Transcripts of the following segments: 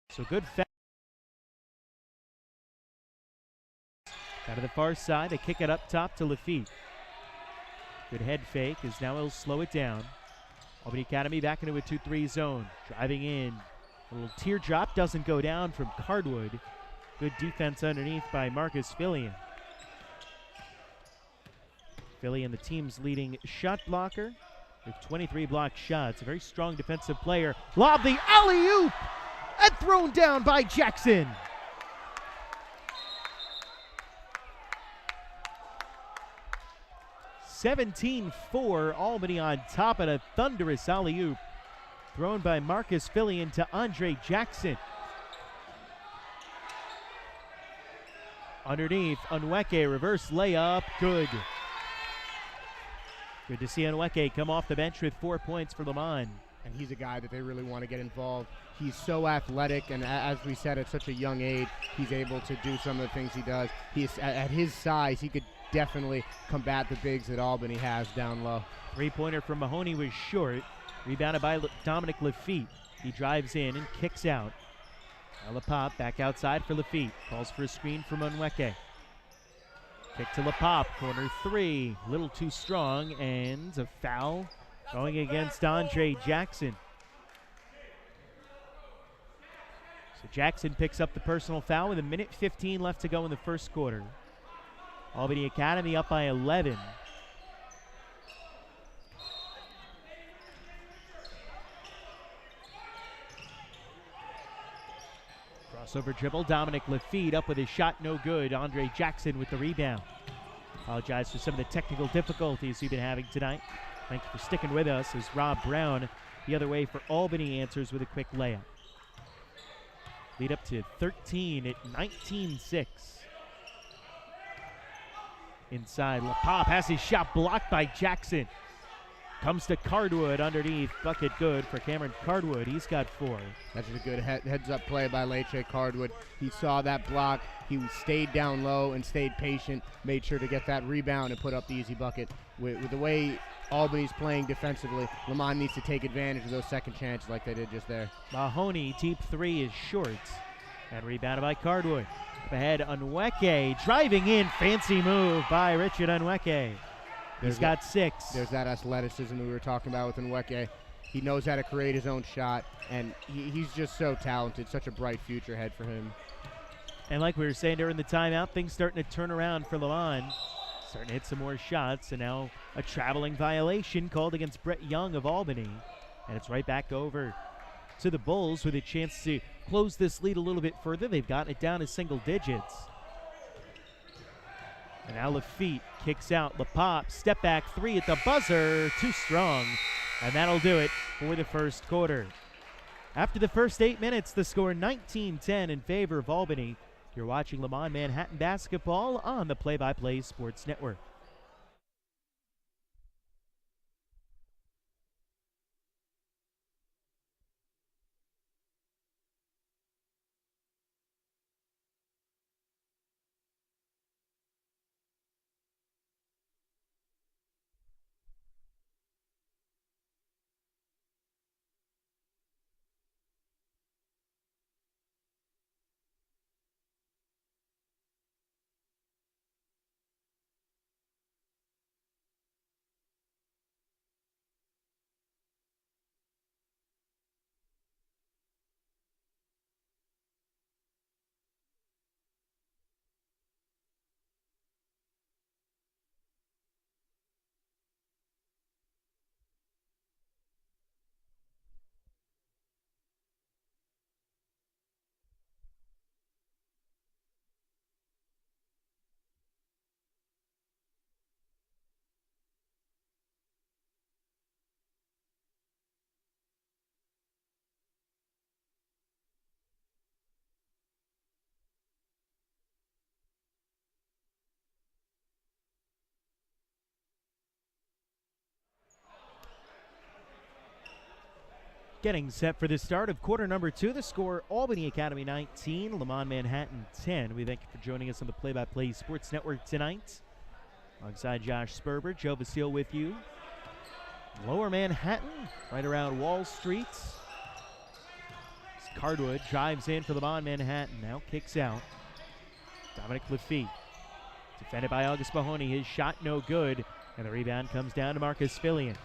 So good foul. Out of the far side, they kick it up top to Lafitte. Good head fake as now he'll slow it down. Albany Academy back into a 2-3 zone. Driving in. A little teardrop doesn't go down from Cardwood. Good defense underneath by Marcus Fillion. Fillion, the team's leading shot blocker with 23 blocked shots. A very strong defensive player. Lob the alley-oop and thrown down by Jackson. (17-4) Albany on top of a thunderous alley-oop thrown by Marcus Fillion to Andre Jackson. Underneath, Onweke, reverse layup, good. Good to see Onweke come off the bench with 4 points for Léman. And he's a guy that they really want to get involved. He's so athletic, and as we said, at such a young age, he's able to do some of the things he does. He's at his size, he could definitely combat the bigs that Albany has down low. Three-pointer from Mahoney was short. Rebounded by Dominic Lafitte. He drives in and kicks out. LaPop back outside for Lafitte. Calls for a screen from Onweke. Kick to LaPop. Corner three. Little too strong, and a foul going against Andre Jackson. So Jackson picks up the personal foul with 1:15 left to go in the first quarter. Albany Academy up by 11. Crossover dribble, Dominic Lafitte up with his shot, no good. Andre Jackson with the rebound. Apologize for some of the technical difficulties we've been having tonight. Thank you for sticking with us as Rob Brown, the other way for Albany, answers with a quick layup. Lead up to 13 at 19-6. Inside, LaPop has his shot blocked by Jackson. Comes to Cardwood underneath. Bucket good for Cameron Cardwood. He's got 4. That's a good heads-up play by Leche Cardwood. He saw that block. He stayed down low and stayed patient, made sure to get that rebound and put up the easy bucket. With the way Albany's playing defensively, Léman needs to take advantage of those second chances like they did just there. Mahoney, deep three is short. And rebounded by Cardwood. Up ahead, Onweke driving in. Fancy move by Richard Onweke. He's got 6. There's that athleticism we were talking about with Onweke. He knows how to create his own shot, and he's just so talented. Such a bright future ahead for him. And like we were saying during the timeout, things starting to turn around for Léman. Starting to hit some more shots, and now a traveling violation called against Brett Young of Albany. And it's right back over to the Bulls with a chance to close this lead a little bit further. They've gotten it down to single digits. And now Lafitte kicks out. LaPop, step back three at the buzzer. Too strong. And that'll do it for the first quarter. After the first 8 minutes, the score 19-10 in favor of Albany. You're watching Léman Manhattan basketball on the Play-by-Play Sports Network. Getting set for the start of quarter number 2. The score, Albany Academy 19, Léman Manhattan 10. We thank you for joining us on the Play-by-Play Sports Network tonight. Alongside Josh Sperber, Joe Basile with you. Lower Manhattan, right around Wall Street. Cardwood drives in for Léman Manhattan. Now kicks out. Dominic Lafitte. Defended by August Mahoney. His shot no good. And the rebound comes down to Marcus Fillion.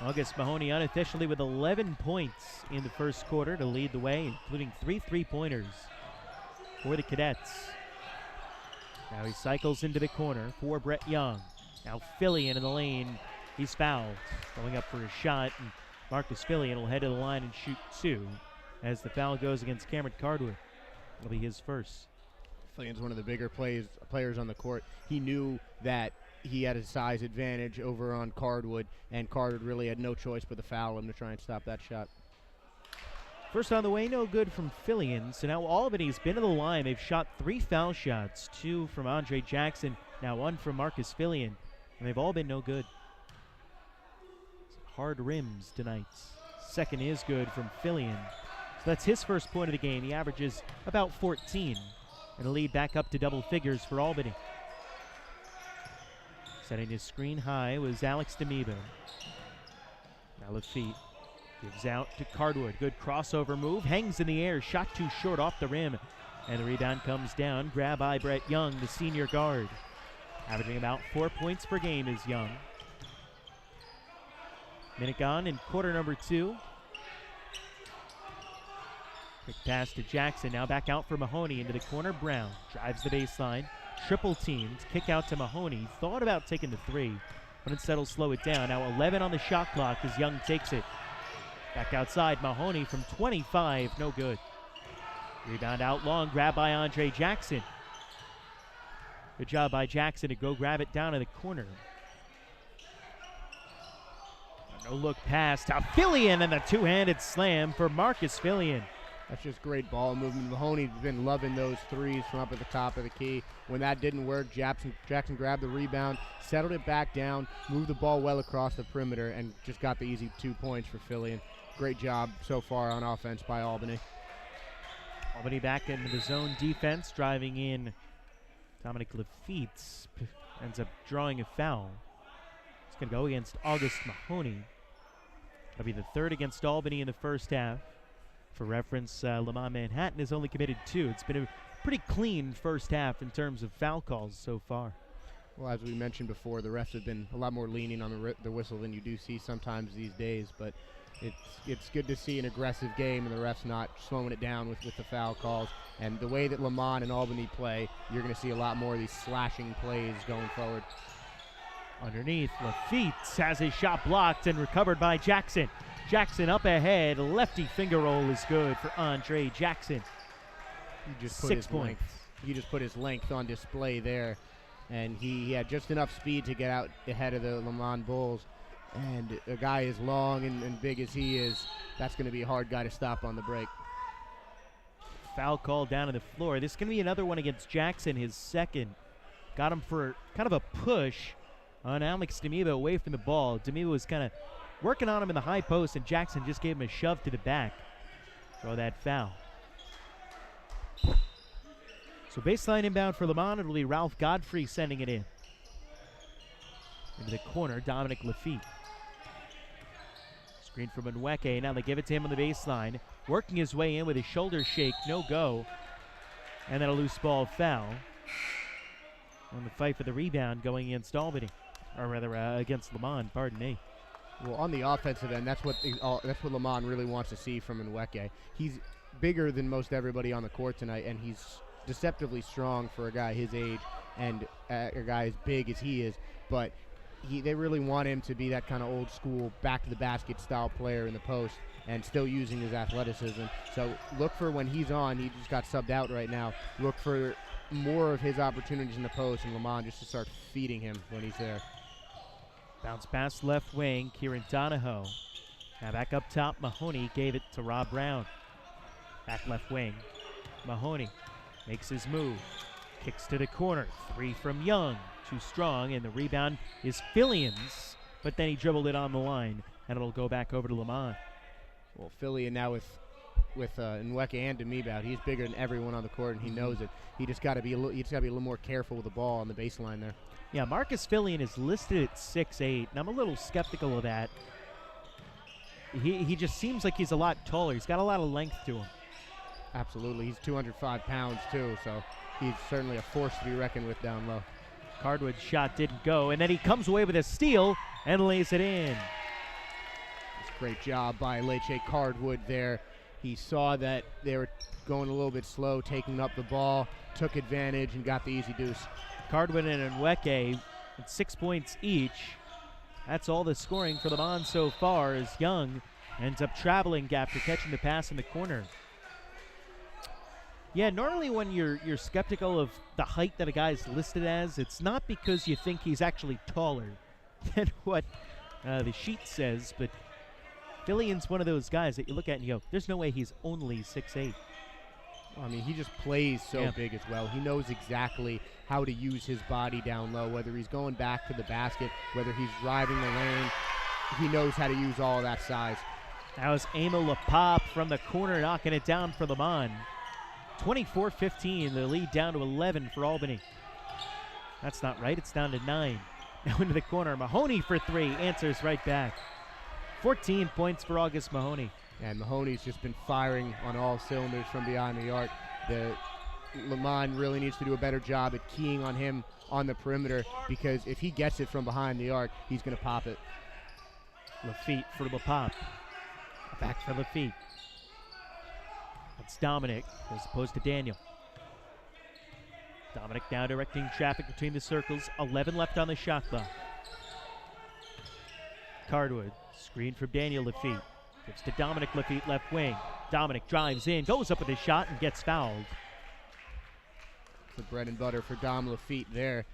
August Mahoney unofficially with 11 points in the first quarter to lead the way, including 3 3-pointers for the Cadets. Now he cycles into the corner for Brett Young. Now Fillion in the lane. He's fouled. Going up for a shot, and Marcus Fillion will head to the line and shoot 2 as the foul goes against Cameron Cardwood. It'll be his first. Fillion's one of the bigger players on the court. He knew that he had a size advantage over on Cardwood, and Cardwood really had no choice but to foul him to try and stop that shot. First on the way, no good from Fillion. So now Albany's been to the line. They've shot 3 foul shots, 2 from Andre Jackson, now 1 from Marcus Fillion, and they've all been no good. Hard rims tonight. Second is good from Fillion. So that's his first point of the game. He averages about 14, and a lead back up to double figures for Albany. Setting his screen high was Alex Demibo. Now Lafitte gives out to Cardwood. Good crossover move. Hangs in the air. Shot too short off the rim. And the rebound comes down. Grab by Brett Young, the senior guard. Averaging about 4 points per game is Young. Minute gone in quarter number 2. Quick pass to Jackson. Now back out for Mahoney into the corner. Brown drives the baseline. Triple teamed, kick out to Mahoney. Thought about taking the 3, but instead will slow it down. Now 11 on the shot clock as Young takes it. Back outside, Mahoney from 25, no good. Rebound out long, grab by Andre Jackson. Good job by Jackson to go grab it down in the corner. No look pass to Fillion, and the two-handed slam for Marcus Fillion. That's just great ball movement. Mahoney's been loving those 3s from up at the top of the key. When that didn't work, Jackson grabbed the rebound, settled it back down, moved the ball well across the perimeter, and just got the easy 2 points for Fillion. Great job so far on offense by Albany. Albany back into the zone defense, driving in. Dominic Lafitte ends up drawing a foul. It's going to go against August Mahoney. That'll be the 3rd against Albany in the first half. For reference, Léman Manhattan has only committed 2. It's been a pretty clean first half in terms of foul calls so far. Well, as we mentioned before, the refs have been a lot more lenient on the whistle than you do see sometimes these days, but it's good to see an aggressive game and the refs not slowing it down with the foul calls. And the way that Léman and Albany play, you're going to see a lot more of these slashing plays going forward. Underneath, Lafitte has his shot blocked and recovered by Jackson. Jackson up ahead, lefty finger roll is good for Andre Jackson. He just put 6 points. He just put his length on display there, and he had just enough speed to get out ahead of the Léman Bulls. And a guy as long and big as he is, that's going to be a hard guy to stop on the break. Foul call down to the floor. This is going to be another one against Jackson, his second. Got him for kind of a push on Alex Demibo away from the ball. Demibo was kind of working on him in the high post, and Jackson just gave him a shove to the back. Throw that foul. So baseline inbound for Léman. It'll be Ralph Godfrey sending it in. Into the corner, Dominic Lafitte. Screen from Onwueke. Now they give it to him on the baseline. Working his way in with his shoulder shake. No go. And then a loose ball foul. On the fight for the rebound going against Albany. Or rather, against Léman, pardon me. Well, on the offensive end, that's what Léman really wants to see from Onwueke. He's bigger than most everybody on the court tonight, and he's deceptively strong for a guy his age and a guy as big as he is. But they really want him to be that kind of old school, back to the basket style player in the post and still using his athleticism. So look for when he's on. He just got subbed out right now. Look for more of his opportunities in the post, and Léman just to start feeding him when he's there. Bounce pass left wing, Kieran Donahoe. Now back up top, Mahoney gave it to Rob Brown. Back left wing, Mahoney makes his move. Kicks to the corner, 3 from Young. Too strong, and the rebound is Fillion's, but then he dribbled it on the line, and it'll go back over to Léman. Well, Fillion now with Onwueke and Demibo, he's bigger than everyone on the court, and he knows it. He just got to be a little more careful with the ball on the baseline there. Yeah, Marcus Fillion is listed at 6'8", and I'm a little skeptical of that. he just seems like he's a lot taller. He's got a lot of length to him. Absolutely. He's 205 pounds, too, so he's certainly a force to be reckoned with down low. Cardwood's shot didn't go, and then he comes away with a steal and lays it in. It's a great job by Leche Cardwood there. He saw that they were going a little bit slow, taking up the ball, took advantage, and got the easy deuce. Cardwood and Nweke at 6 points each. That's all the scoring for Léman so far, as Young ends up traveling after catching the pass in the corner. Yeah, normally when you're skeptical of the height that a guy's listed as, it's not because you think he's actually taller than what the sheet says, but Fillion's one of those guys that you look at and you go, there's no way he's only 6'8". I mean, he just plays so big as well. He knows exactly how to use his body down low, whether he's going back to the basket, whether he's driving the lane. He knows how to use all of that size. That was Emil Lepop from the corner, knocking it down for Léman. 24-15, the lead down to 11 for Albany. That's not right, it's down to 9. Now into the corner, Mahoney for 3, answers right back. 14 points for August Mahoney. And Mahoney's just been firing on all cylinders from beyond the arc. Léman really needs to do a better job at keying on him on the perimeter, because if he gets it from behind the arc, he's going to pop it. Lafitte for Lepop. Back for Lafitte. It's Dominic as opposed to Daniel. Dominic now directing traffic between the circles. 11 left on the shot clock. Cardwood, screen from Daniel Lafitte. Gives to Dominic Lafitte, left wing. Dominic drives in, goes up with his shot, and gets fouled. The bread and butter for Dom Lafitte there.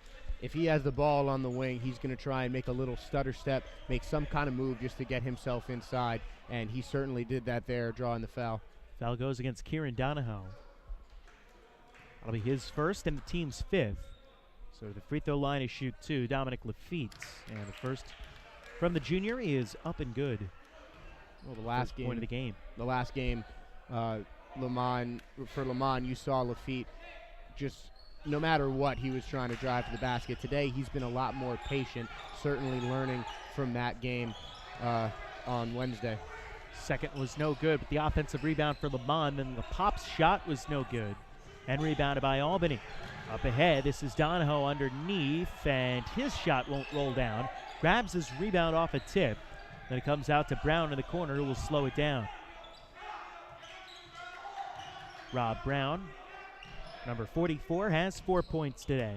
If he has the ball on the wing, he's going to try and make a little stutter step, make some kind of move just to get himself inside, and he certainly did that there, drawing the foul. Foul goes against Kieran Donahoe. That'll be his first and the team's 5th. So the free throw line is shoot 2, Dominic Lafitte. And the first from the junior is up and good. Well, the last point of the game. The last game, Léman, you saw Lafitte just, no matter what, he was trying to drive to the basket. Today, he's been a lot more patient, certainly learning from that game on Wednesday. Second was no good, but the offensive rebound for Léman, then the Pop's shot was no good. And rebounded by Albany. Up ahead, this is Donahoe underneath, and his shot won't roll down. Grabs his rebound off a tip. Then it comes out to Brown in the corner, who will slow it down. Rob Brown, number 44, has 4 points today.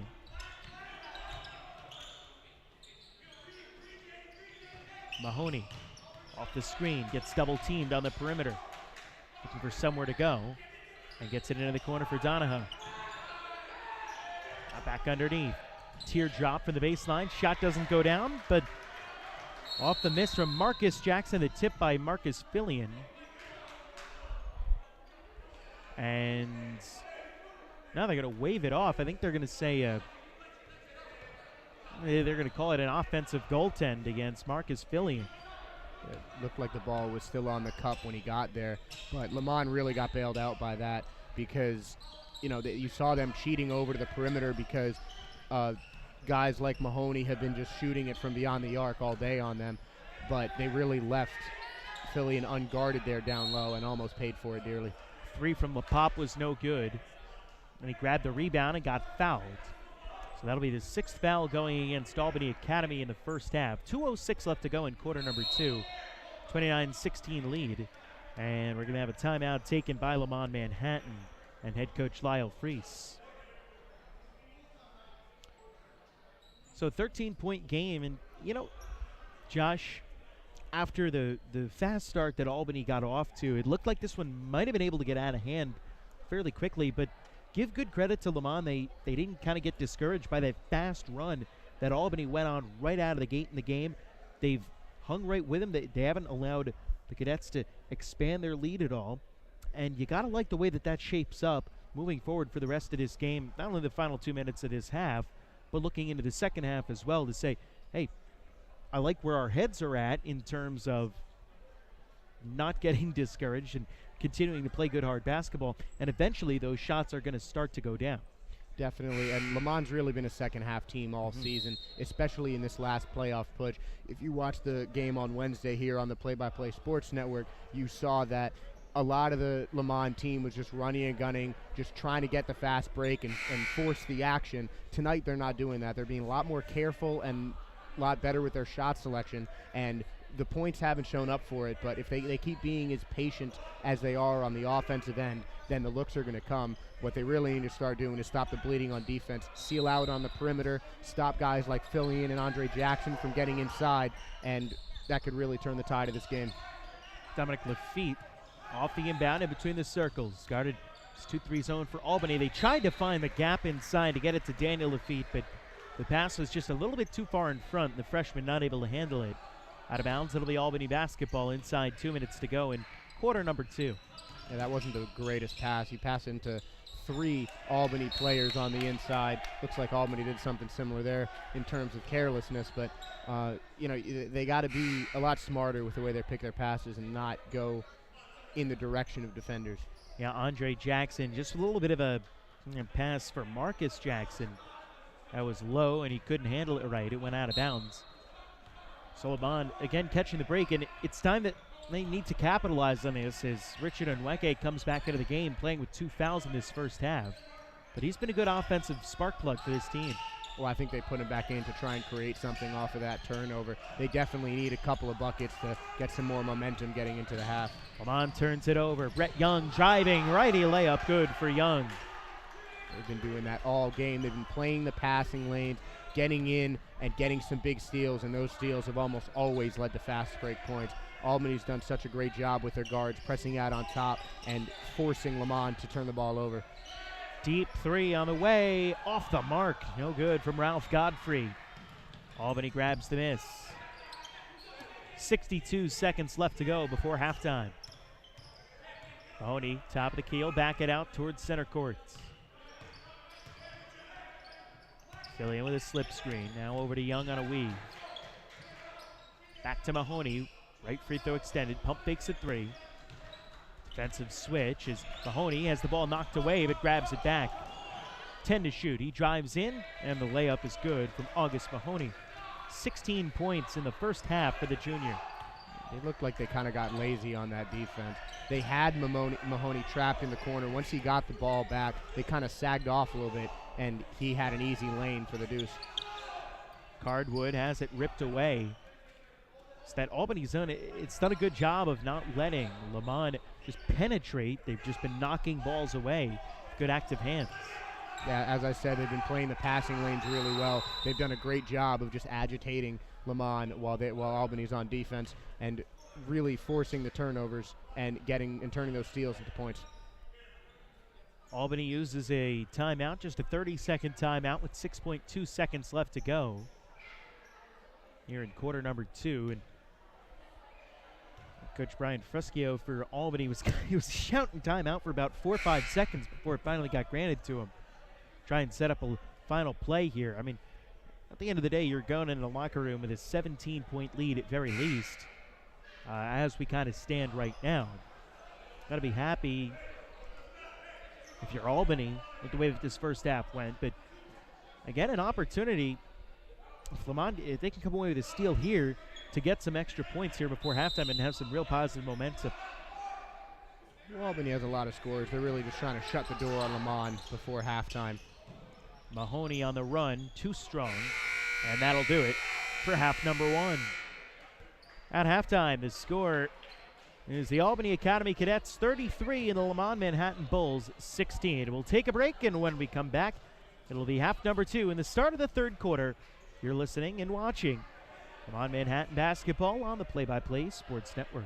Mahoney off the screen, gets double teamed on the perimeter. Looking for somewhere to go, and gets it into the corner for Donahoe. Now back underneath. Teardrop from the baseline. Shot doesn't go down, but off the miss from Marcus Jackson, the tip by Marcus Fillion. And now they're going to wave it off. I think they're going to say they're going to call it an offensive goaltend against Marcus Fillion. It looked like the ball was still on the cup when he got there, but Léman really got bailed out by that, because you saw them cheating over to the perimeter, because guys like Mahoney have been just shooting it from beyond the arc all day on them, but they really left Fillion unguarded there down low and almost paid for it dearly. 3 from Lepop was no good, and he grabbed the rebound and got fouled. So that'll be the 6th foul going against Albany Academy in the first half. 2:06 left to go in quarter number 2. 29-16 lead. And we're going to have a timeout taken by Léman Manhattan and head coach Lyle Freese. So 13-point game. And, Josh, after the fast start that Albany got off to, it looked like this one might have been able to get out of hand fairly quickly, but give good credit to Léman. They didn't kind of get discouraged by that fast run that Albany went on right out of the gate in the game. They've hung right with them. They haven't allowed the Cadets to expand their lead at all. And you got to like the way that shapes up moving forward for the rest of this game, not only the final 2 minutes of this half, but looking into the second half as well, to say, hey, I like where our heads are at in terms of not getting discouraged and continuing to play good hard basketball, and eventually those shots are going to start to go down. Definitely, and Léman's really been a second-half team all season, especially in this last playoff push. If you watched the game on Wednesday here on the Play-by-Play Sports Network, you saw that a lot of the Léman team was just running and gunning, just trying to get the fast break and force the action. Tonight, they're not doing that. They're being a lot more careful and a lot better with their shot selection, and the points haven't shown up for it, but if they keep being as patient as they are on the offensive end, then the looks are going to come. What they really need to start doing is stop the bleeding on defense, seal out on the perimeter, stop guys like Fillion and Andre Jackson from getting inside, and that could really turn the tide of this game. Dominic Lafitte off the inbound in between the circles. Guarded 2-3 zone for Albany. They tried to find the gap inside to get it to Daniel Lafitte, but the pass was just a little bit too far in front. The freshman not able to handle it. Out of bounds, it'll be Albany basketball inside 2 minutes to go in quarter number 2. Yeah, that wasn't the greatest pass. He passed into 3 Albany players on the inside. Looks like Albany did something similar there in terms of carelessness, but they got to be a lot smarter with the way they pick their passes and not go in the direction of defenders. Yeah, Andre Jackson, just a little bit of a pass for Marcus Jackson. That was low, and he couldn't handle it right. It went out of bounds. So Léman again catching the break, and it's time that they need to capitalize on this as Richard Onweke comes back into the game playing with 2 fouls in this first half. But he's been a good offensive spark plug for this team. Well, I think they put him back in to try and create something off of that turnover. They definitely need a couple of buckets to get some more momentum getting into the half. Léman turns it over. Brett Young driving, righty layup, good for Young. They've been doing that all game. They've been playing the passing lanes, getting in and getting some big steals, and those steals have almost always led to fast break points. Albany's done such a great job with their guards, pressing out on top and forcing Léman to turn the ball over. Deep 3 on the way, off the mark. No good from Ralph Godfrey. Albany grabs the miss. 62 seconds left to go before halftime. Mahoney, top of the keel, back it out towards center court. Fillion with a slip screen. Now over to Young on a weave. Back to Mahoney. Right free throw extended. Pump fakes a 3. Defensive switch as Mahoney has the ball knocked away but grabs it back. 10 to shoot. He drives in and the layup is good from August Mahoney. 16 points in the first half for the junior. They looked like they kind of got lazy on that defense. They had Mahoney trapped in the corner. Once he got the ball back, they kind of sagged off a little bit, and he had an easy lane for the deuce. Cardwood has it ripped away. It's that Albany zone, it's done a good job of not letting Léman just penetrate. They've just been knocking balls away. Good active hands. Yeah, as I said, they've been playing the passing lanes really well. They've done a great job of just agitating Léman while Albany's on defense and really forcing the turnovers and turning those steals into points. Albany uses a timeout, just a 30-second timeout with 6.2 seconds left to go here in quarter number 2. And Coach Brian Fruschio for Albany was shouting timeout for about 4 or 5 seconds before it finally got granted to him. Try and set up a final play here. I mean, at the end of the day, you're going in the locker room with a 17-point lead at very least, as we kind of stand right now. Got to be happy if you're Albany with the way that this first half went. But again, an opportunity. If they can come away with a steal here to get some extra points here before halftime and have some real positive momentum. Well, Albany has a lot of scores. They're really just trying to shut the door on Léman before halftime. Mahoney on the run, too strong, and that'll do it for half number 1. At halftime, the score is the Albany Academy Cadets 33 and the Léman Manhattan Bulls 16. We'll take a break, and when we come back, it'll be half number 2 in the start of the third quarter. You're listening and watching Léman Manhattan Basketball on the Play-by-Play Sports Network.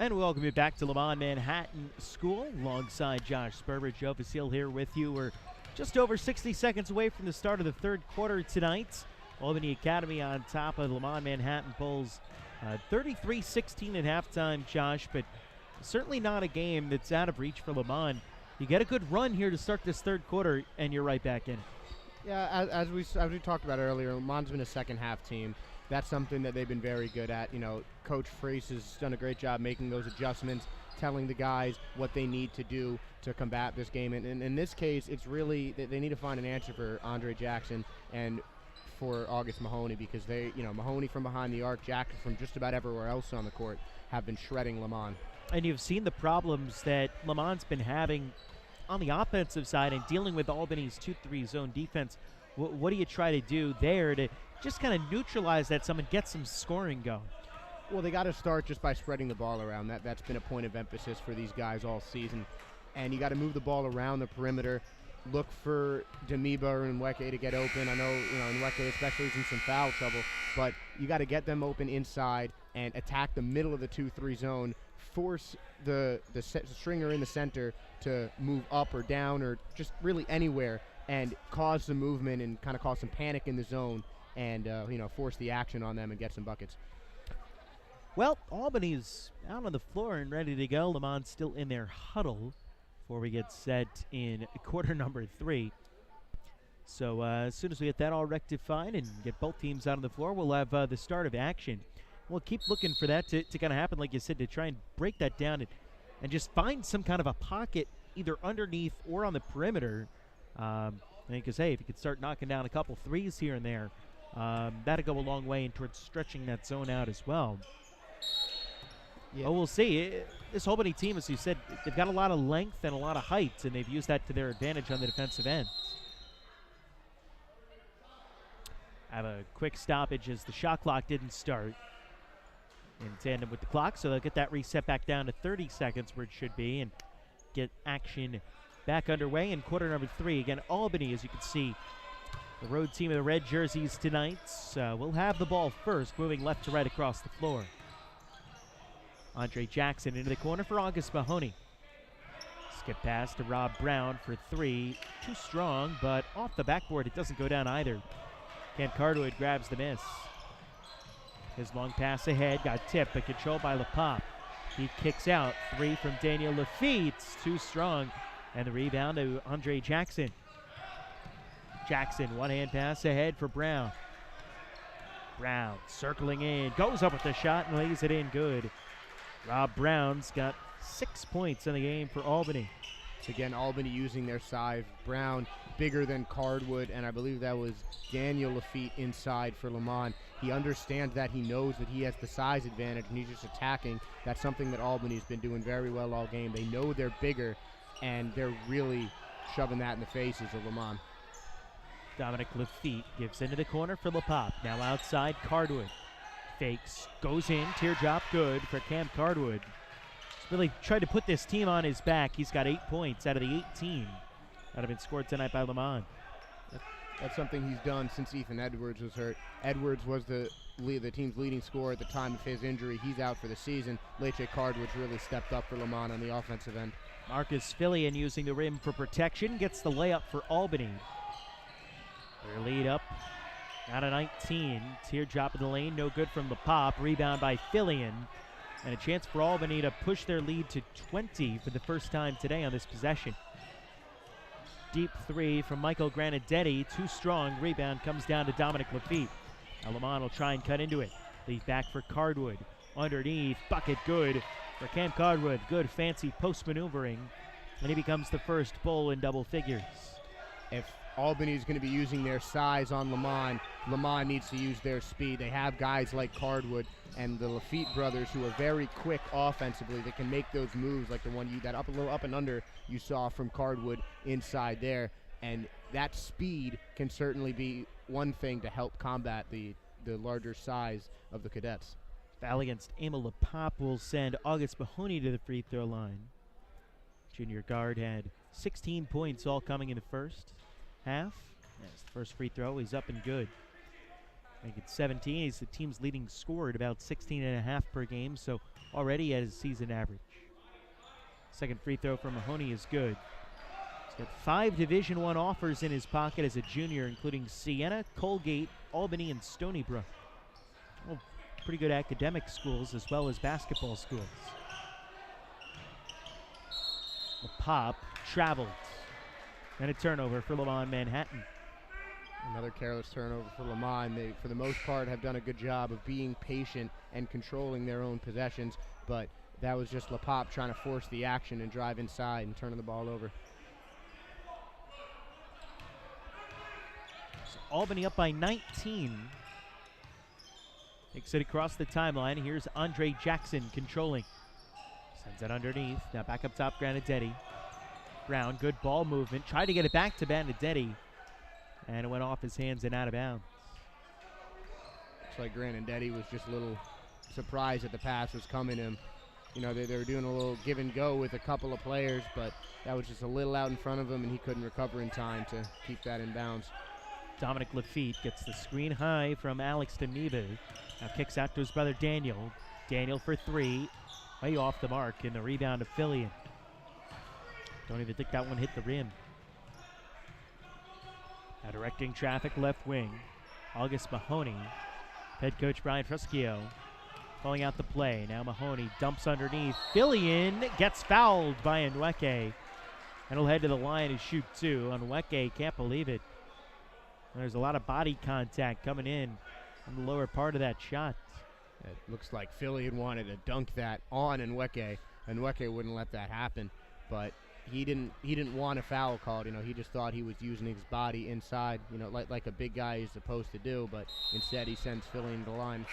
And we welcome you back to Léman Manhattan School alongside Josh Sperber. Joe Vasile here with you. We're just over 60 seconds away from the start of the third quarter tonight. Albany Academy on top of Léman Manhattan Bulls 33-16 at halftime, Josh, but certainly not a game that's out of reach for Léman. You get a good run here to start this third quarter, and you're right back in. Yeah, as we talked about earlier, Léman's been a second-half team. That's something that they've been very good at. You know, Coach Freese has done a great job making those adjustments, telling the guys what they need to do to combat this game. And in this case, it's really they need to find an answer for Andre Jackson and for August Mahoney, because Mahoney from behind the arc, Jackson from just about everywhere else on the court have been shredding Léman. And you've seen the problems that Lemon's been having on the offensive side and dealing with Albany's 2-3 zone defense. What do you try to do there to just kind of neutralize that some and get some scoring going? Well, they got to start just by spreading the ball around. That's been a point of emphasis for these guys all season. And you got to move the ball around the perimeter. Look for Damiba or Nweke to get open. I know, Nweke especially is in some foul trouble, but you got to get them open inside and attack the middle of the 2-3 zone. Force the stringer in the center to move up or down or just really anywhere and cause some movement and kind of cause some panic in the zone and, force the action on them and get some buckets. Well, Albany's out on the floor and ready to go. Lemon's still in their huddle before we get set in quarter number 3. So as soon as we get that all rectified and get both teams out on the floor, we'll have the start of action. We'll keep looking for that to kind of happen, like you said, to try and break that down and just find some kind of a pocket either underneath or on the perimeter. Because, hey, if you could start knocking down a couple threes here and there, that'll go a long way towards stretching that zone out as well. Yeah. Well, we'll see. This Albany team, as you said, they've got a lot of length and a lot of height, and they've used that to their advantage on the defensive end. Have a quick stoppage as the shot clock didn't start in tandem with the clock, so they'll get that reset back down to 30 seconds where it should be and get action back underway in quarter number 3. Again, Albany, as you can see, the road team of the red jerseys tonight, will have the ball first, moving left to right across the floor. Andre Jackson into the corner for August Mahoney. Skip pass to Rob Brown for 3. Too strong, but off the backboard, it doesn't go down either. Cam Cardwood grabs the miss. His long pass ahead got tipped, but controlled by LaPop. He kicks out. 3 from Daniel Lafitte. Too strong. And the rebound to Andre Jackson. Jackson, one-hand pass ahead for Brown. Brown circling in. Goes up with the shot and lays it in good. Rob Brown's got 6 points in the game for Albany. Again, Albany using their size. Brown bigger than Cardwood, and I believe that was Daniel Lafitte inside for Léman. He understands that. He knows that he has the size advantage, and he's just attacking. That's something that Albany's been doing very well all game. They know they're bigger, and they're really shoving that in the faces of Léman. Dominic Lafitte gives into the corner for LaPop. Now outside, Cardwood. Fakes, goes in, teardrop good for Cam Cardwood. He's really tried to put this team on his back. He's got 8 points out of the 18 that have been scored tonight by Léman. That's something he's done since Ethan Edwards was hurt. Edwards was the team's leading scorer at the time of his injury. He's out for the season. Leche Cardwood's really stepped up for Léman on the offensive end. Marcus Fillion using the rim for protection gets the layup for Albany. Their lead up out of 19. Teardrop in the lane, no good from LaPop. Rebound by Fillion. And a chance for Albany to push their lead to 20 for the first time today on this possession. Deep 3 from Michael Granadetti. Too strong. Rebound comes down to Dominic Lafitte. Now Léman will try and cut into it. Lead back for Cardwood. Underneath. Bucket good for Cam Cardwood. Good fancy post maneuvering. And he becomes the first Bull in double figures. If Albany's going to be using their size on Léman, Léman needs to use their speed. They have guys like Cardwood and the Lafitte brothers who are very quick offensively. They can make those moves like the one that little up and under you saw from Cardwood inside there. And that speed can certainly be one thing to help combat the larger size of the cadets. Foul against Emil LaPop will send August Mahoney to the free throw line. Junior guard had 16 points all coming in the first half. That's the first free throw. He's up and good. Make it 17. He's the team's leading scorer at about 16.5 per game, so already at his season average. Second free throw from Mahoney is good. He's got 5 Division I offers in his pocket as a junior, including Siena, Colgate, Albany, and Stony Brook. Well, pretty good academic schools as well as basketball schools. The pop traveled. And a turnover for Léman Manhattan. Another careless turnover for Léman. They, for the most part, have done a good job of being patient and controlling their own possessions, but that was just LaPop trying to force the action and drive inside and turning the ball over. So Albany up by 19. Takes it across the timeline. Here's Andre Jackson controlling. Sends it underneath. Now back up top, Granadetti. Brown, good ball movement. Tried to get it back to Granadetti. And it went off his hands and out of bounds. Looks like Granadetti was just a little surprised that the pass was coming to him. You know, they were doing a little give and go with a couple of players, but that was just a little out in front of him, and he couldn't recover in time to keep that in bounds. Dominic Lafitte gets the screen high from Alex Demibe. Now kicks out to his brother Daniel. Daniel for 3. Way off the mark, and the rebound to Fillion. Don't even think that one hit the rim. Now directing traffic left wing. August Mahoney. Head coach Brian Fruschio calling out the play. Now Mahoney dumps underneath. Fillion gets fouled by Nweke. And he'll head to the line and shoot 2. Nweke can't believe it. There's a lot of body contact coming in on the lower part of that shot. It looks like Fillion wanted to dunk that on Nweke. Nweke wouldn't let that happen, but he didn't want a foul called. You know, he just thought he was using his body inside, you know, like a big guy is supposed to do, but instead he sends Fillion to the line.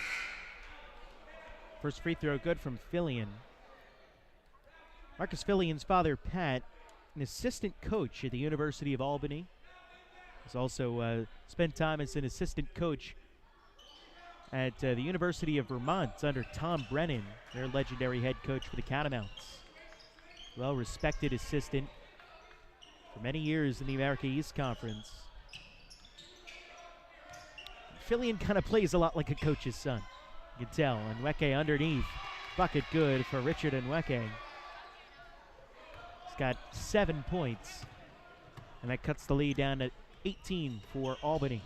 First free throw good from Fillion. Marcus Fillion's father, Pat, an assistant coach at the University of Albany. He's also spent time as an assistant coach at the University of Vermont under Tom Brennan, their legendary head coach for the Catamounts. Well-respected assistant for many years in the America East Conference. Fillion kind of plays a lot like a coach's son. You can tell. Nweke underneath. Bucket good for Richard Nweke. He's got 7 points. And that cuts the lead down to 18 for Albany.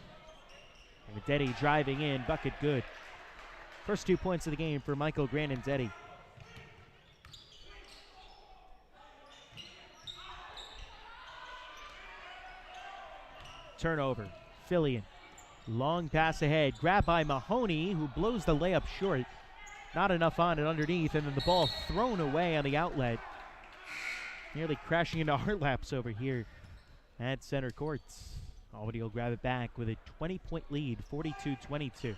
Granadetti driving in. Bucket good. First 2 points of the game for Michael Granadetti. Turnover. Fillion. Long pass ahead. Grabbed by Mahoney, who blows the layup short. Not enough on it underneath, and then the ball thrown away on the outlet. Nearly crashing into our laps over here at center courts. Albany will grab it back with a 20-point lead, 42-22.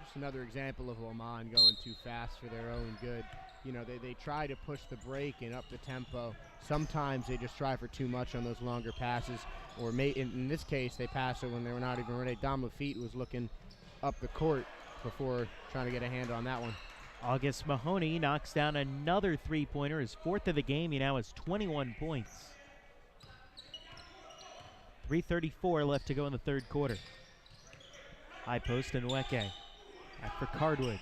Just another example of Léman going too fast for their own good. You know, they try to push the break and up the tempo. Sometimes they just try for too much on those longer passes. Or in this case, they passed it when they were not even ready. Dom Lafitte was looking up the court before trying to get a hand on that one. August Mahoney knocks down another three-pointer, his 4th of the game. He now has 21 points. 3:34 left to go in the third quarter. High post and Nweke. Back for Cardwood.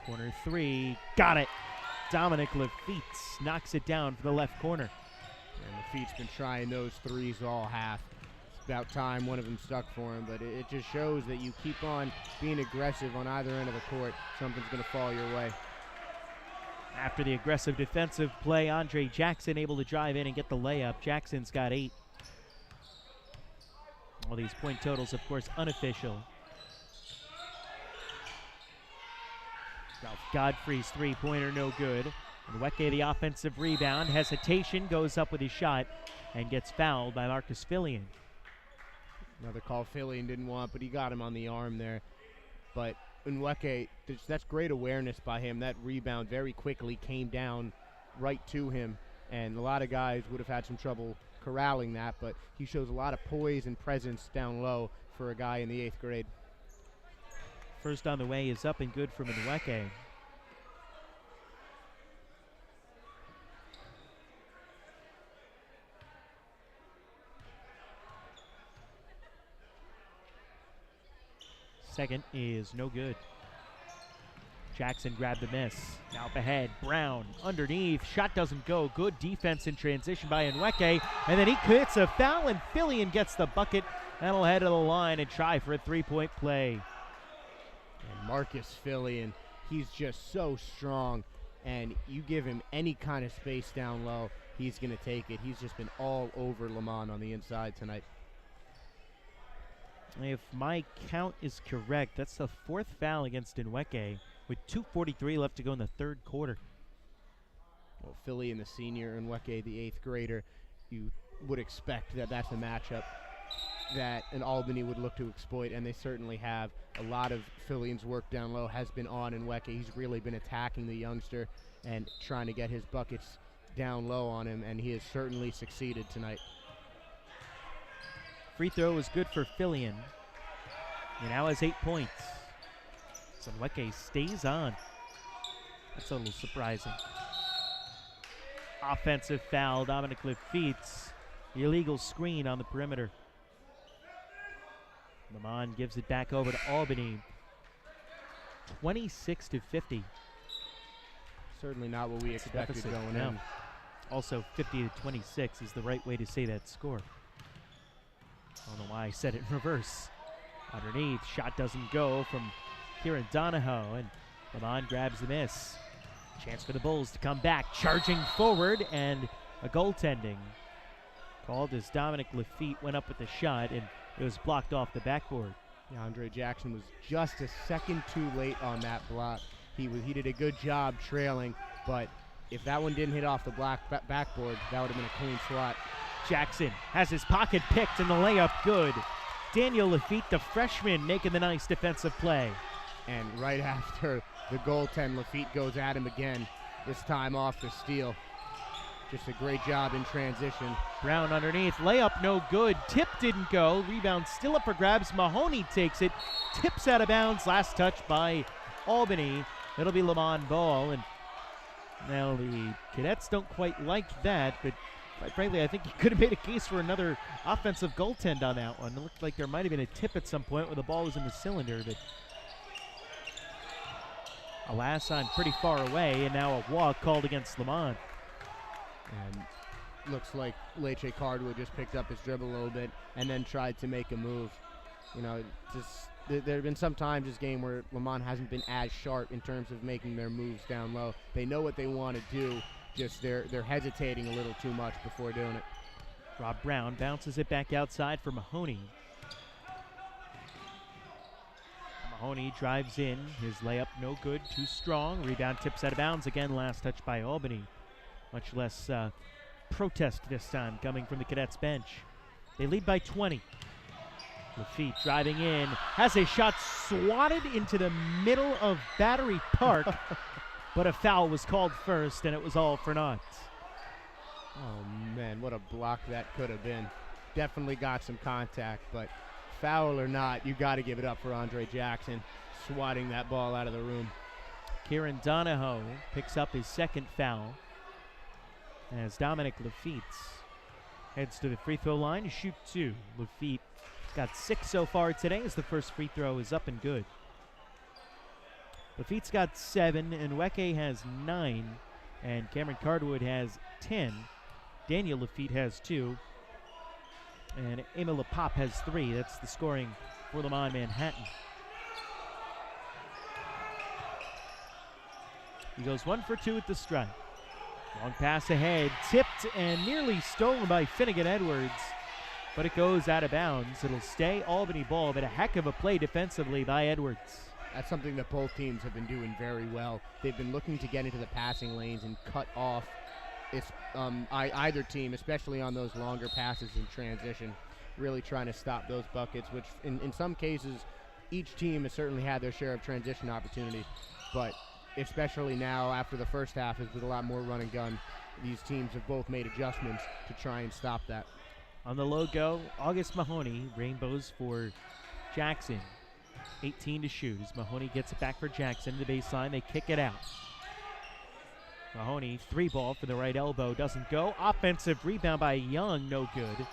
Corner 3, got it. Dominic Lafitte knocks it down for the left corner. And Lafitte's been trying those threes all half. It's about time one of them stuck for him, but it just shows that you keep on being aggressive on either end of the court, something's going to fall your way. After the aggressive defensive play, Andre Jackson able to drive in and get the layup. Jackson's got 8. All these point totals, of course, unofficial. Ralph Godfrey's three-pointer no good. Nweke the offensive rebound. Hesitation, goes up with his shot and gets fouled by Marcus Fillion. Another call Fillion didn't want, but he got him on the arm there. But Nweke, that's great awareness by him. That rebound very quickly came down right to him, and a lot of guys would have had some trouble corralling that, but he shows a lot of poise and presence down low for a guy in the 8th grade. First on the way is up and good from Nweke. Second is no good. Jackson grabbed the miss. Now up ahead, Brown underneath. Shot doesn't go. Good defense in transition by Nweke. And then he hits a foul, and Fillion gets the bucket. That'll head to the line and try for a three-point play. And Marcus Fillion, he's just so strong. And you give him any kind of space down low, he's going to take it. He's just been all over Léman on the inside tonight. If my count is correct, that's the fourth foul against Nweke with 2:43 left to go in the third quarter. Well, Fillion, the senior, and Nweke, the eighth grader, you would expect that that's a matchup that an Albany would look to exploit, and they certainly have. A lot of Fillion's work down low has been on Nweke. He's really been attacking the youngster and trying to get his buckets down low on him, and he has certainly succeeded tonight. Free throw is good for Fillion. He now has 8 points. So Nweke stays on. That's a little surprising. Offensive foul, Dominic Lafitte's illegal screen on the perimeter. Léman gives it back over to Albany. 26-50. Certainly not what we expected going in. Also, 50-26 is the right way to say that score. I don't know why I said it in reverse. Underneath, shot doesn't go from Kieran Donahoe, and Léman grabs the miss. Chance for the Bulls to come back, charging forward, and a goaltending called as Dominic Lafitte went up with the shot, and it was blocked off the backboard. Yeah, Andre Jackson was just a second too late on that block. He did a good job trailing, but if that one didn't hit off the backboard, that would have been a clean swat. Jackson has his pocket picked and the layup good. Daniel Lafitte, the freshman, making the nice defensive play. And right after the goaltend, Lafitte goes at him again, this time off the steal. Just a great job in transition. Brown underneath, layup no good. Tip didn't go. Rebound still up for grabs. Mahoney takes it, tips out of bounds. Last touch by Albany. It'll be Léman ball. And now the Cadets don't quite like that, but quite frankly, I think you could have made a case for another offensive goaltend on that one. It looked like there might have been a tip at some point where the ball was in the cylinder, but alas, I'm pretty far away, and now a walk called against Léman. And looks like Leche Cardwood just picked up his dribble a little bit and then tried to make a move. You know, there have been some times this game where Léman hasn't been as sharp in terms of making their moves down low. They know what they want to do, just they're hesitating a little too much before doing it. Rob Brown bounces it back outside for Mahoney. Mahoney drives in, his layup no good, too strong. Rebound tips out of bounds again, last touch by Albany. Much less protest this time coming from the Cadets bench. They lead by 20. Lafitte driving in, has a shot swatted into the middle of Battery Park, but a foul was called first, and it was all for naught. Oh man, what a block that could have been. Definitely got some contact, but foul or not, you got to give it up for Andre Jackson, swatting that ball out of the room. Kieran Donahoe picks up his second foul as Dominic Lafitte heads to the free throw line to shoot two. Lafitte got 6 so far today as the first free throw is up and good. Lafitte's got 7, and Nweke has 9, and Cameron Cardwood has 10. Daniel Lafitte has 2, and Emil Lapop has 3. That's the scoring for Léman Manhattan. He goes 1 for 2 at the strike. Long pass ahead, tipped and nearly stolen by Finnegan Edwards, but it goes out of bounds. It'll stay Albany ball, but a heck of a play defensively by Edwards. That's something that both teams have been doing very well. They've been looking to get into the passing lanes and cut off either team, especially on those longer passes in transition, really trying to stop those buckets, which in some cases, each team has certainly had their share of transition opportunities, but especially now after the first half is with a lot more run and gun, these teams have both made adjustments to try and stop that. On the logo, August Mahoney, rainbows for Jackson. 18 to shoot as Mahoney gets it back for Jackson to the baseline. They kick it out. Mahoney, 3-ball for the right elbow, doesn't go. Offensive rebound by Young, no good.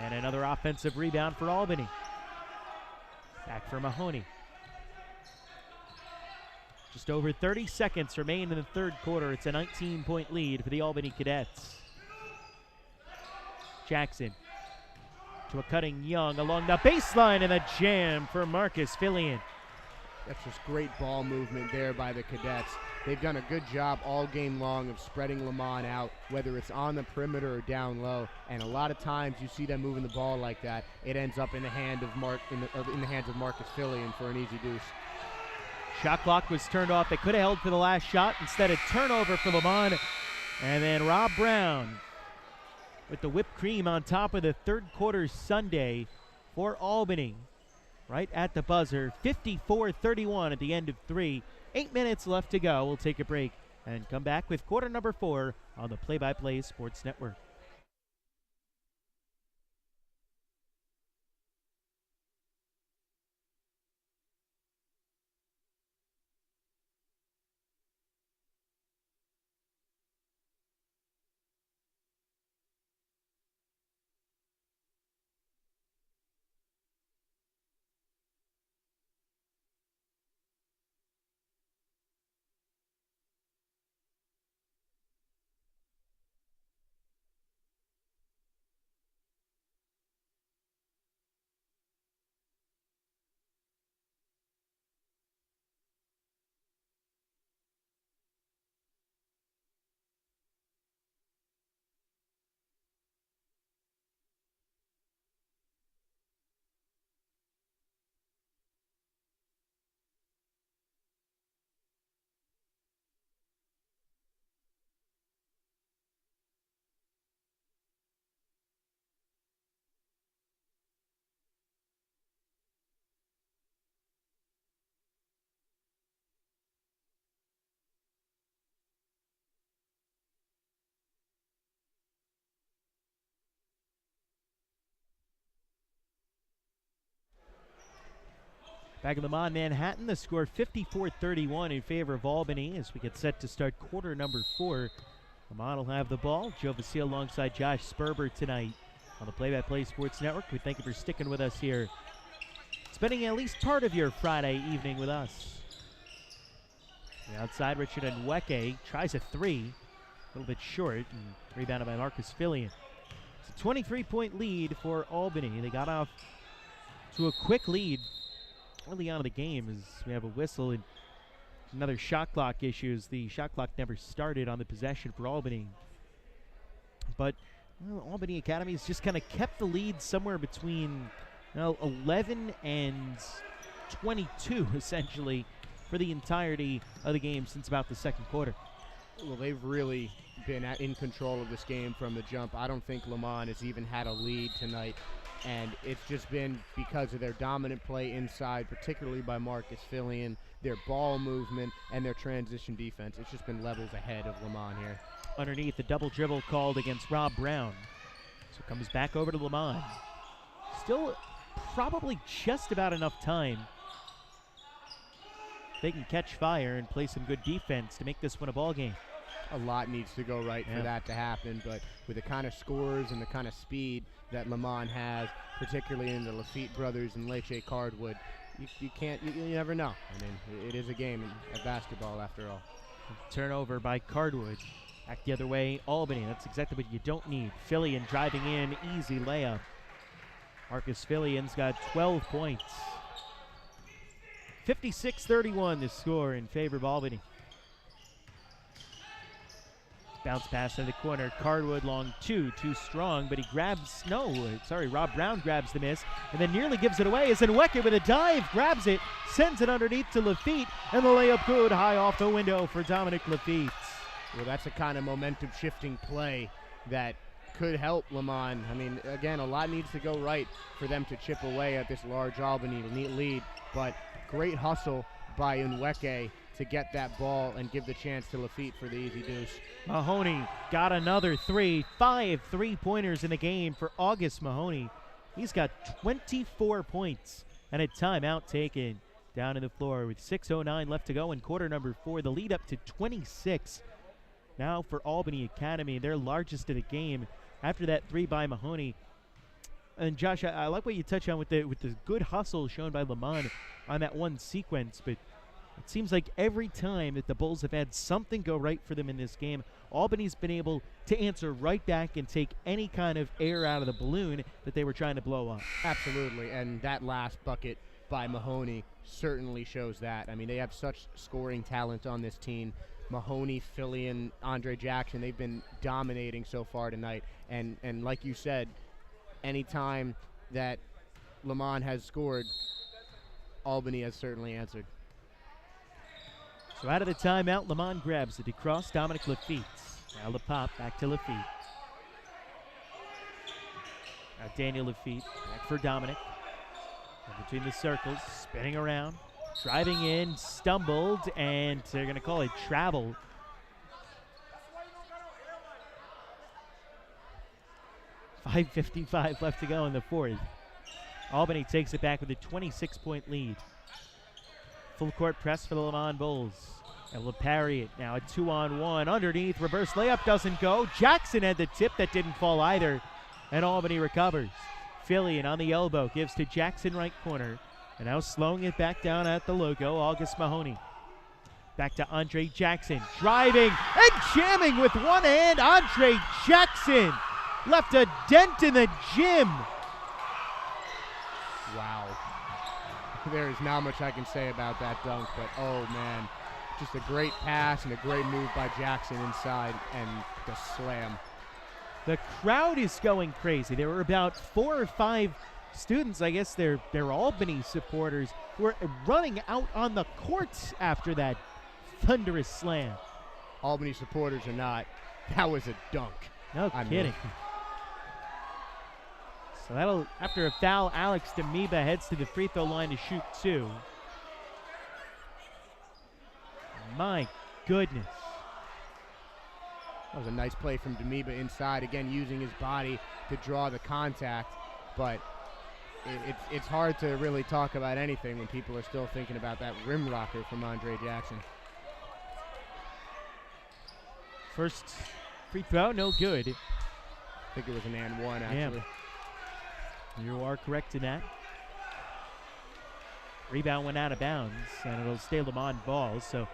And another offensive rebound for Albany. Back for Mahoney. Just over 30 seconds remain in the third quarter. It's a 19-point lead for the Albany Cadets. Jackson to a cutting Young along the baseline, and a jam for Marcus Fillion. That's just great ball movement there by the Cadets. They've done a good job all game long of spreading Léman out, whether it's on the perimeter or down low. And a lot of times you see them moving the ball like that, it ends up in the hand of in the hands of Marcus Fillion for an easy deuce. Shot clock was turned off. They could have held for the last shot. Instead, a turnover for Léman. And then Rob Brown with the whipped cream on top of the third quarter Sunday for Albany. Right at the buzzer, 54-31 at the end of 3. 8 minutes left to go. We'll take a break and come back with quarter number 4 on the Play-by-Play Sports Network. Back in Léman, Manhattan, the score 54-31 in favor of Albany as we get set to start quarter number 4. Léman will have the ball. Joe Vasile alongside Josh Sperber tonight on the Play-by-Play Sports Network. We thank you for sticking with us here, spending at least part of your Friday evening with us. The outside, Richard Nweke tries a 3, a little bit short, and rebounded by Marcus Fillion. It's a 23-point lead for Albany. They got off to a quick lead early on in the game as we have a whistle and another shot clock issues. The shot clock never started on the possession for Albany. But Albany Academy has just kind of kept the lead somewhere between 11 and 22, essentially, for the entirety of the game since about the second quarter. Well, they've really been in control of this game from the jump. I don't think Léman has even had a lead tonight. And it's just been because of their dominant play inside, particularly by Marcus Fillion, their ball movement, and their transition defense. It's just been levels ahead of Léman here. Underneath, the double dribble called against Rob Brown. So it comes back over to Léman. Still probably just about enough time. They can catch fire and play some good defense to make this one a ball game. A lot needs to go right for that to happen, but with the kind of scores and the kind of speed that Léman has, particularly in the Lafitte brothers and Leche Cardwood, you never know. I mean, it is a game of basketball after all. Turnover by Cardwood. Back the other way, Albany. That's exactly what you don't need. Fillion driving in, easy layup. Marcus Fillion's got 12 points. 56-31 the score in favor of Albany. Bounce pass in the corner. Cardwood long too strong, but he grabs, Rob Brown grabs the miss and then nearly gives it away as Nweke with a dive, grabs it, sends it underneath to Lafitte, and the layup good high off the window for Dominic Lafitte. Well, that's a kind of momentum shifting play that could help Léman. I mean, again, a lot needs to go right for them to chip away at this large Albany lead, but great hustle by Nweke to get that ball and give the chance to Lafitte for the easy deuce. Mahoney got another 3. 5 3-pointers in the game for August Mahoney. He's got 24 points and a timeout taken down in the floor with 6:09 left to go in quarter number 4. The lead up to 26 now for Albany Academy, their largest of the game. After that 3 by Mahoney, And Josh, I like what you touch on with the good hustle shown by Léman on that one sequence, but it seems like every time that the Bulls have had something go right for them in this game, Albany's been able to answer right back and take any kind of air out of the balloon that they were trying to blow up. Absolutely, and that last bucket by Mahoney certainly shows that. I mean, they have such scoring talent on this team. Mahoney, Fillion, Andre Jackson, they've been dominating so far tonight. And like you said, anytime that Léman has scored, Albany has certainly answered. So out of the timeout, Léman grabs it across Dominic Lafitte. Now the pop back to Lafitte. Now Daniel Lafitte back for Dominic. In between the circles, spinning around, driving in, stumbled, and they're going to call it travel. .5:55 left to go in the fourth. Albany takes it back with a 26-point lead. Full court press for the Léman Bulls. And will parry it now, a 2-on-1 underneath. Reverse layup doesn't go. Jackson had the tip that didn't fall either. And Albany recovers. Fillion on the elbow gives to Jackson right corner. And now slowing it back down at the logo, August Mahoney. Back to Andre Jackson. Driving and jamming with one hand. Andre Jackson left a dent in the gym. Wow. There is not much I can say about that dunk, but oh man, just a great pass and a great move by Jackson inside and the slam. The crowd is going crazy. There were about 4 or 5 students, I guess they're Albany supporters, who were running out on the courts after that thunderous slam. Albany supporters or not, that was a dunk. No kidding. So that'll, after a foul, Alex Damiba heads to the free throw line to shoot 2. My goodness. That was a nice play from Damiba inside, again using his body to draw the contact, but it's hard to really talk about anything when people are still thinking about that rim rocker from Andre Jackson. First free throw, no good. I think it was an and one, actually. Yeah. You are correct in that. Rebound went out of bounds, and it'll stay Léman ball. So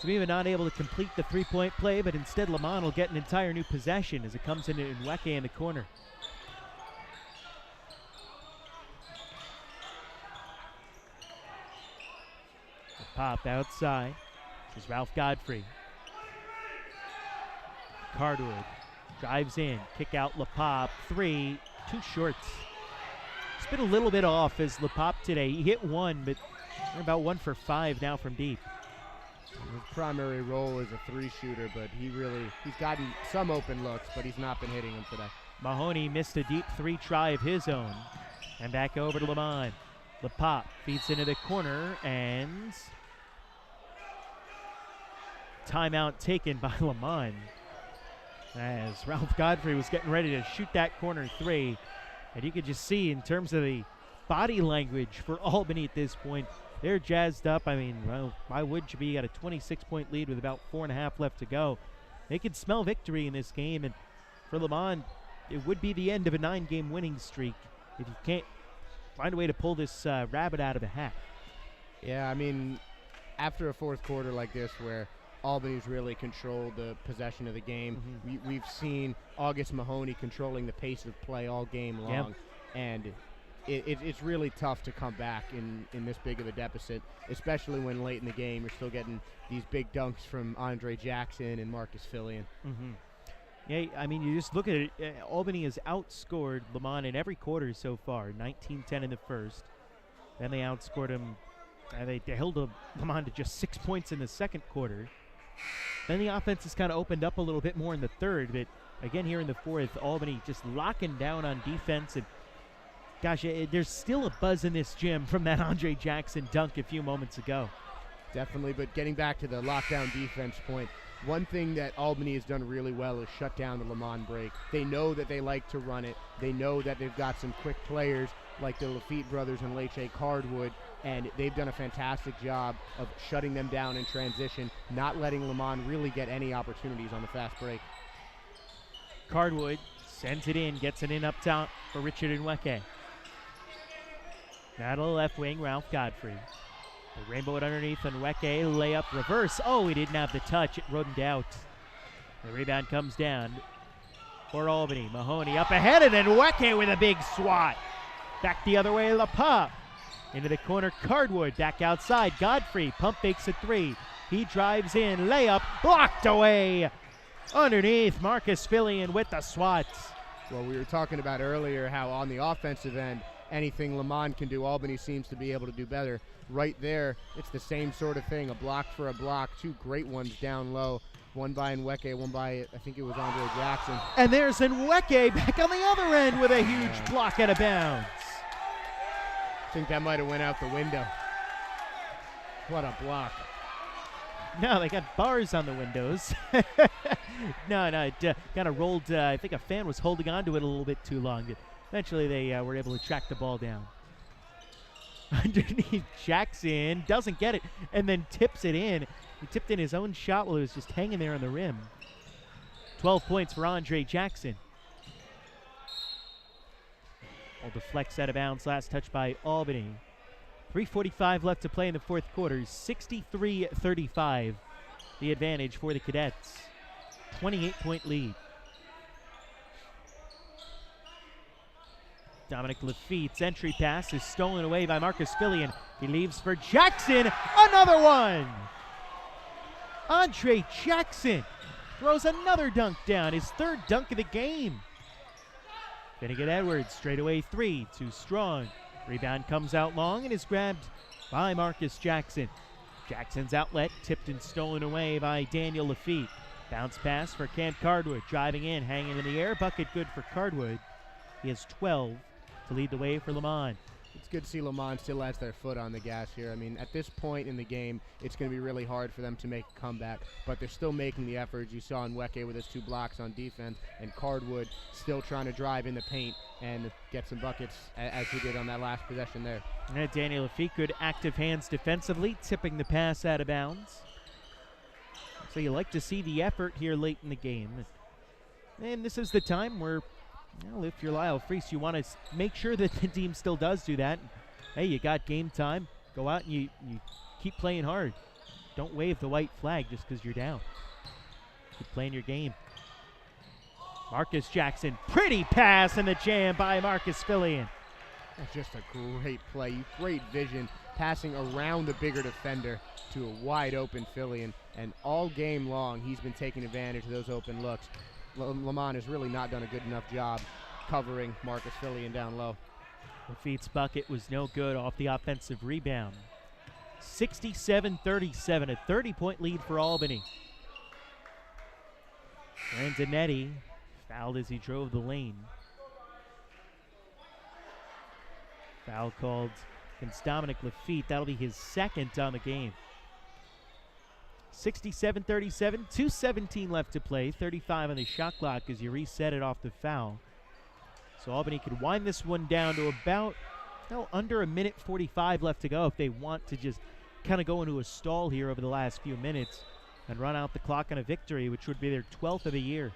Damiba not able to complete the three-point play, but instead Léman will get an entire new possession as it comes into Nweke in the corner. The pop outside. This is Ralph Godfrey. Cardwood drives in, kick out LaPop, 3, too short. It's been a little bit off as LaPop today. He hit 1, but they're about 1 for 5 now from deep. His primary role is a 3-shooter, but he's gotten some open looks, but he's not been hitting them today. Mahoney missed a deep 3 try of his own. And back over to Léman. LaPop feeds into the corner, and timeout taken by Léman, as Ralph Godfrey was getting ready to shoot that corner 3. And you could just see in terms of the body language for Albany at this point, they're jazzed up. I mean, well, why wouldn't you be? You got a 26-point lead with about 4.5 left to go. They could smell victory in this game. And for Léman, it would be the end of a 9-game winning streak if you can't find a way to pull this rabbit out of the hat. Yeah, I mean, after a fourth quarter like this where Albany's really controlled the possession of the game. We've seen August Mahoney controlling the pace of play all game long. Yep. And it's really tough to come back in this big of a deficit, especially when late in the game you're still getting these big dunks from Andre Jackson and Marcus Fillion. Yeah, I mean, you just look at it. Albany has outscored Léman in every quarter so far, 19-10 in the first. Then they outscored him. They held Léman to just 6 points in the second quarter. Then the offense has kind of opened up a little bit more in the third, but again here in the fourth, Albany just locking down on defense. And gosh, there's still a buzz in this gym from that Andre Jackson dunk a few moments ago. Definitely, but getting back to the lockdown defense point, one thing that Albany has done really well is shut down the Léman break. They know that they like to run it. They know that they've got some quick players like the Lafitte brothers and Leche Cardwood, and they've done a fantastic job of shutting them down in transition, not letting Léman really get any opportunities on the fast break. Cardwood Sends it in, gets it in up top for Richard Nweke. Now to the left wing, Ralph Godfrey. The rainbow it underneath, Nweke, layup, reverse. Oh, he didn't have the touch. It rode out. The rebound comes down for Albany. Mahoney up ahead, and then Nweke with a big swat. Back the other way, LaPop. Into the corner, Cardwood. Back outside, Godfrey. Pump fakes a three. He drives in, layup, blocked away. Underneath, Marcus Fillion with the swats. Well, we were talking about earlier how on the offensive end, anything Léman can do, Albany seems to be able to do better. Right there, it's the same sort of thing, a block for a block, two great ones down low. One by Nweke, one by, I think it was Andre Jackson. And there's Nweke back on the other end with a huge block out of bounds. I think that might have went out the window. What a block. No, they got bars on the windows. No, it kind of rolled. I think a fan was holding on to it a little bit too long. Eventually, they were able to track the ball down. Underneath, Jackson doesn't get it and then tips it in. He tipped in his own shot while it was just hanging there on the rim. 12 points for Andre Jackson. All deflects out of bounds. Last touch by Albany. 3:45 left to play in the fourth quarter. 63-35. The advantage for the Cadets. 28-point lead. Dominic Lafitte's entry pass is stolen away by Marcus Fillion. He leaves for Jackson. Another one! Andre Jackson throws another dunk down. His third dunk of the game. Finnegan Edwards, straightaway three. Too strong. Rebound comes out long and is grabbed by Marcus Jackson. Jackson's outlet tipped and stolen away by Daniel Lafitte. Bounce pass for Cam Cardwood. Driving in, hanging in the air. Bucket good for Cardwood. He has 12 to lead the way for Léman. It's good to see Léman still has their foot on the gas here. I mean, at this point in the game, it's going to be really hard for them to make a comeback, but they're still making the efforts. You saw Nweke with his 2 blocks on defense, and Cardwood still trying to drive in the paint and get some buckets, as he did on that last possession there. And Daniel Lafitte, good active hands defensively, tipping the pass out of bounds. So you like to see the effort here late in the game. And this is the time where, well, if you're Lyle Freese, you want to make sure that the team still does do that. Hey, you got game time. Go out and you keep playing hard. Don't wave the white flag just because you're down. Keep playing your game. Marcus Jackson, pretty pass and the jam by Marcus Fillion. That's just a great play. Great vision, passing around the bigger defender to a wide open Fillion. And all game long, he's been taking advantage of those open looks. Léman has really not done a good enough job covering Marcus Fillion down low. Lafitte's bucket was no good off the offensive rebound. 67-37, a 30-point lead for Albany. Grandinetti fouled as he drove the lane. Foul called against Dominic Lafitte. That'll be his second on the game. 67-37, 2:17 left to play. 35 on the shot clock as you reset it off the foul. So Albany could wind this one down to about under a minute 45 left to go if they want to just kind of go into a stall here over the last few minutes and run out the clock on a victory, which would be their 12th of the year.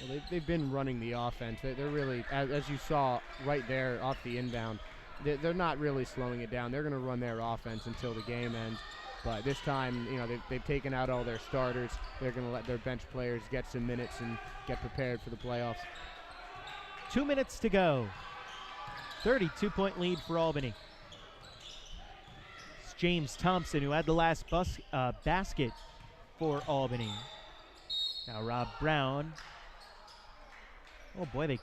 Well, they've been running the offense. They're really, as you saw right there off the inbound, they're not really slowing it down. They're going to run their offense until the game ends. But this time, they've taken out all their starters. They're going to let their bench players get some minutes and get prepared for the playoffs. 2 minutes to go. 32-point lead for Albany. It's James Thompson who had the last basket for Albany. Now Rob Brown. Oh boy, they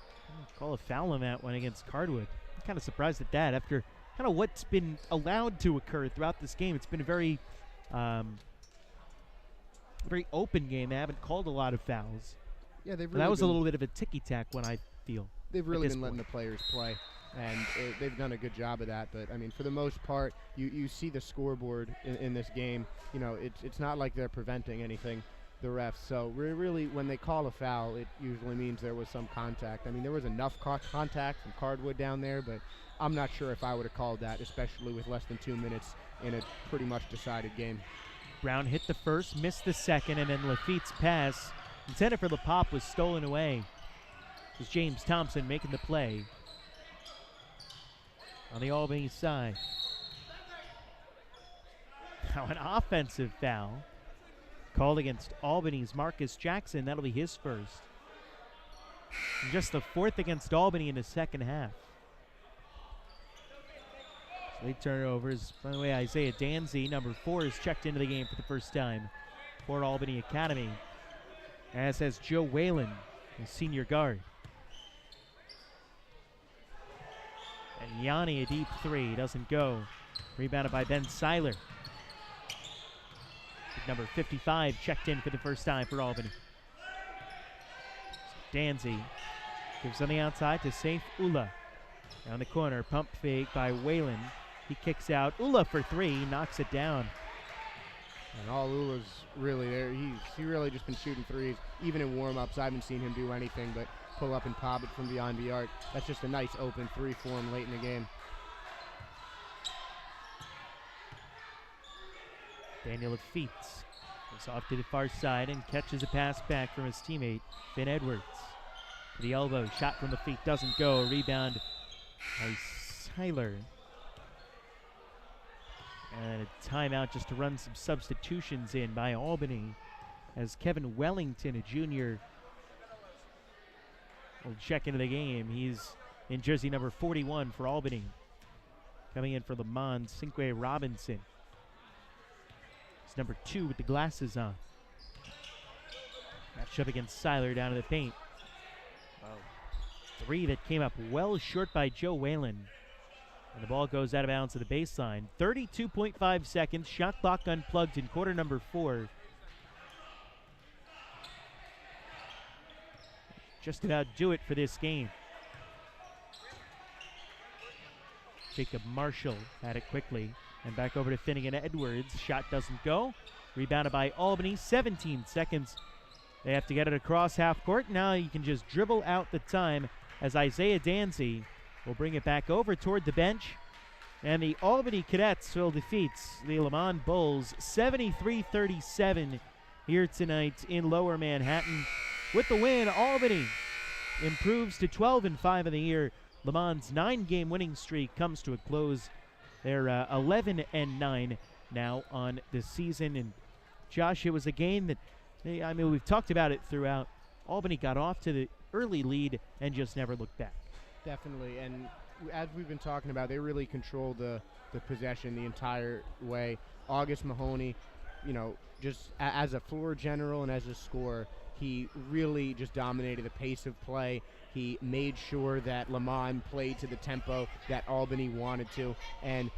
call a foul on that one against Cardwood. I'm kind of surprised at that after kind of what's been allowed to occur throughout this game. It's been a very open game. They haven't called a lot of fouls. Yeah, they've really that was a little bit of a ticky-tack one, I feel. They've really been letting the players play, and they've done a good job of that. But, I mean, for the most part, you see the scoreboard in this game. It's not like they're preventing anything, the refs. So, really, when they call a foul, it usually means there was some contact. I mean, there was enough contact from Cardwood down there, but I'm not sure if I would have called that, especially with less than 2 minutes in a pretty much decided game. Brown hit the first, missed the second, and then Lafitte's pass intended for the pop was stolen away. It's James Thompson making the play on the Albany side. Now an offensive foul called against Albany's Marcus Jackson. That'll be his first. And just the fourth against Albany in the second half. So late turnovers. By the way, Isaiah Danzy, number 4, is checked into the game for the first time for Albany Academy, as has Joe Whalen, the senior guard. And Yanni, a deep 3, doesn't go. Rebounded by Ben Seiler. Number 55 checked in for the first time for Albany. So Danzy gives on the outside to Saif Ullah. Down the corner, pump fake by Whalen. He kicks out. Ullah for 3, knocks it down. And all Ullah's really there. He's really just been shooting threes. Even in warm-ups, I haven't seen him do anything but pull up and pop it from beyond the arc. That's just a nice open 3 for him late in the game. Daniel Lafitte goes off to the far side and catches a pass back from his teammate, Finn Edwards. To the elbow, shot from Lafitte doesn't go. Rebound by Seiler. And a timeout just to run some substitutions in by Albany, as Kevin Wellington, a junior, will check into the game. He's in jersey number 41 for Albany. Coming in for Léman, Cinque Robinson. He's number 2 with the glasses on. Match up against Seiler down to the paint. 3 that came up well short by Joe Whalen. And the ball goes out of bounds to the baseline. 32.5 seconds. Shot clock unplugged in quarter number 4. Just about do it for this game. Jacob Marshall had it quickly. And back over to Finnegan Edwards. Shot doesn't go. Rebounded by Albany. 17 seconds. They have to get it across half court. Now you can just dribble out the time as Isaiah Danzy will bring it back over toward the bench. And the Albany Cadets will defeat the Léman Bulls 73-37 here tonight in Lower Manhattan. With the win, Albany improves to 12-5 in the year. Léman's 9-game winning streak comes to a close. They're 11-9 now on the season. And Josh, it was a game that, we've talked about it throughout. Albany got off to the early lead and just never looked back. Definitely, and as we've been talking about, they really controlled the possession the entire way. August Mahoney, just as a floor general and as a scorer, he really just dominated the pace of play. He made sure that Léman played to the tempo that Albany wanted to, and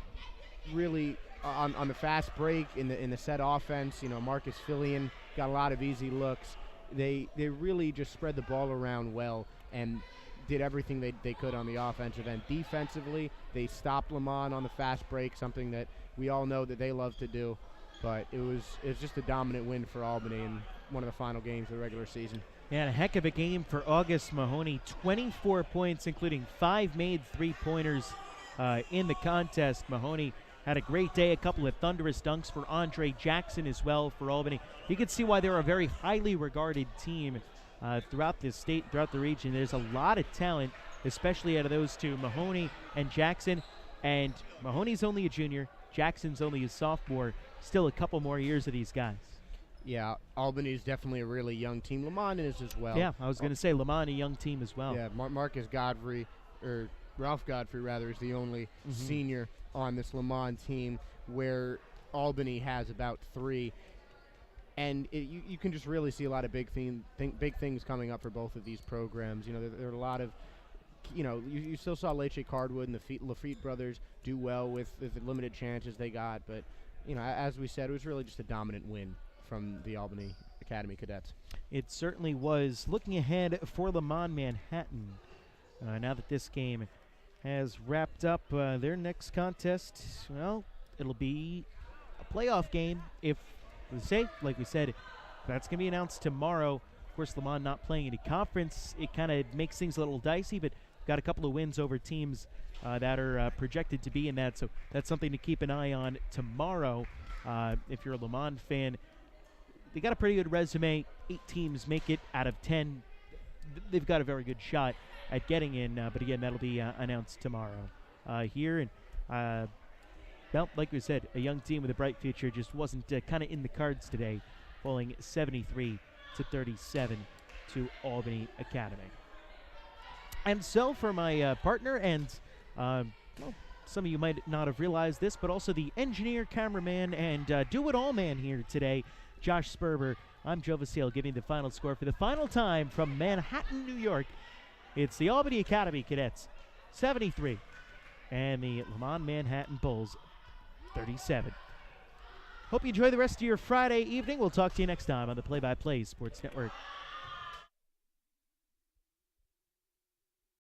really on the fast break in the set offense, Marcus Fillion got a lot of easy looks. They really just spread the ball around well and did everything they could on the offensive end. Defensively, they stopped Léman on the fast break, something that we all know that they love to do. But it was just a dominant win for Albany in one of the final games of the regular season. Yeah, a heck of a game for August Mahoney. 24 points, including 5 made three-pointers in the contest. Mahoney had a great day. A couple of thunderous dunks for Andre Jackson as well for Albany. You can see why they're a very highly regarded team throughout the state, throughout the region. There's a lot of talent, especially out of those two, Mahoney and Jackson. And Mahoney's only a junior. Jackson's only a sophomore. Still a couple more years of these guys. Yeah, Albany is definitely a really young team. Léman is as well. Yeah, I was going to say Léman, a young team as well. Yeah, Ralph Godfrey rather, is the only senior on this Léman team, where Albany has about 3. And you can just really see a lot of big things coming up for both of these programs. There are a lot of, you still saw Leche Cardwood and the Lafitte brothers do well with the limited chances they got. But, as we said, it was really just a dominant win from the Albany Academy Cadets. It certainly was. Looking ahead for Léman Manhattan, now that this game has wrapped up, their next contest, well, it'll be a playoff game if, like we said, that's going to be announced tomorrow. Of course, Léman not playing any conference. It kind of makes things a little dicey, but got a couple of wins over teams that are projected to be in that. So that's something to keep an eye on tomorrow. If you're a Léman fan, they got a pretty good resume. 8 teams make it out of 10. they've got a very good shot at getting in. But again, that'll be announced tomorrow here. And well, like we said, a young team with a bright future just wasn't kind of in the cards today, falling 73-37 to Albany Academy. And so for my partner and, well, some of you might not have realized this, but also the engineer, cameraman, and do-it-all man here today, Josh Sperber. I'm Joe Vasile giving the final score for the final time from Manhattan, New York. It's the Albany Academy Cadets, 73, and the Léman Manhattan Bulls, 37. Hope you enjoy the rest of your Friday evening. We'll talk to you next time on the Play by Play Sports Network.